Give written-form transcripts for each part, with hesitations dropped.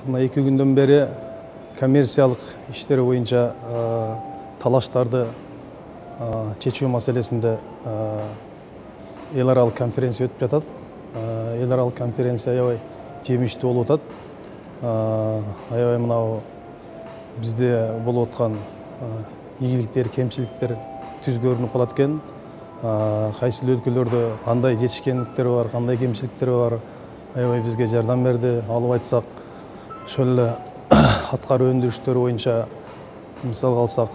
мына 2 күндөн бери коммерциялык иштер боюнча талаштарды чечүү маселесинде эл аралык конференция өтүп жатат. Эл аралык конференция аябай жемиштүү болуп атат. Аябай мынау бизде болуп аткан ийгиликтер, кемчиликтер түз көрүнүп калат экен. Кайсы өлкөлөрдө кандай жетишкендиктер бар, кандай кемчиликтер бар, аябай бизге жардам берди. Алып айтсак, ошол эле аткаруу өндүрүштөрү боюнча мисалга алсак,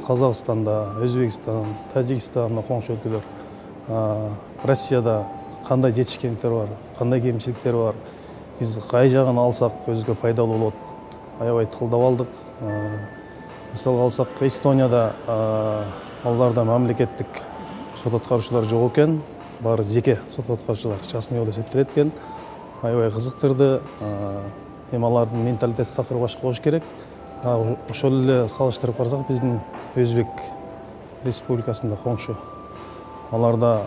Казакстанда, Өзбекстан, Тажикстан, коңшу өлкөлөр, Россияда кандай жетишкендиктер бар, кандай кемчиликтер бар, биз кай жагын алсак өзгө пайдалуу болот, аябай талдап алдык. Мисалга алсак, Эстонияда аларда мамлекеттик сот аткаруучулар жок экен, баары жеке сот аткаруучулар, частный болуп эсептелет экен. Аябай кызыктырды. Эми алардын менталитети такыр башка болуш керек. Ошол эле салыштырып карасак, биздин Өзбек республикасында коңшу, аларда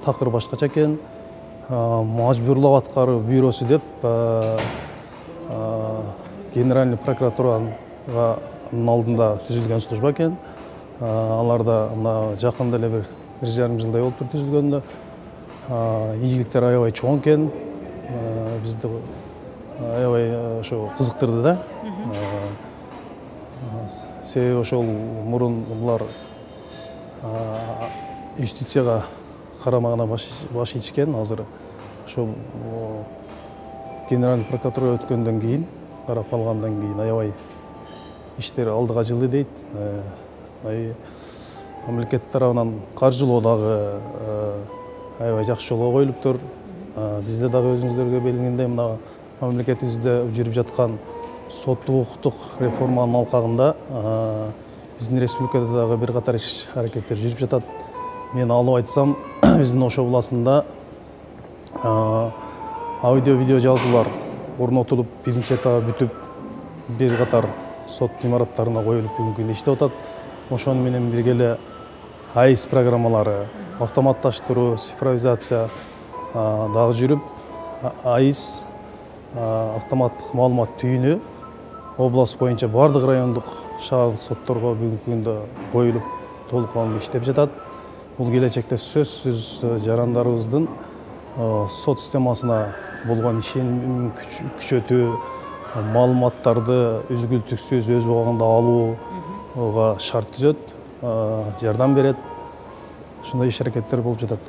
такыр башкача экен. Мажбурлап аткаруу бюросу деп Генеральный прокуратуранын алдында түзүлгөн служба экен. Аларда мына жакында эле бир жарым жылдай болуптур түзүлгөнүнө. Ийгиликтер аябай чоң экен. Бизди аябай ошо кызыктырды да. Себеби ошол мурун булар юстицияга карамагына баш ийишкен. Азыр ошо Генеральный прокуратура өткөндөн кийин, карап калгандан кийин аябай иштер алдыга жылды дейт. Мамлекет тарабынан каржылоо дагы аябай жакшы жолго коюлуптур. Бизде дагы өзүңүздөргө белгилегендей мына мамлекетибизде жүрүп жаткан соттук укуктук реформанын алкагында биздин республикада дагы бир катар иш аракеттер жүрүп жатат. Мен алып айтсам, биздин Ош областында аудио-видео жазуулар орнотулуп, биринчи этабы бүтүп, бир катар сот имараттарына коюлуп бүгүнкү күндө иштеп атат. Ошону менен бирге эле АИС программалары, автоматташтыруу, цифровизация дагы жүрүп, АИС автоматтык маалымат түйүнү область боюнча бардык райондук шаардык сотторго бүгүнкү күндө коюлуп, толук кандуу иштеп жатат. Бул келечекте сөзсүз жарандарыбыздын сот системасына болгон ишенимин күчөтүү, маалыматтарды үзгүлтүксүз өз убагында алууга шарт түзөт, жардам берет. Ушундай иш аракеттер болуп жатат.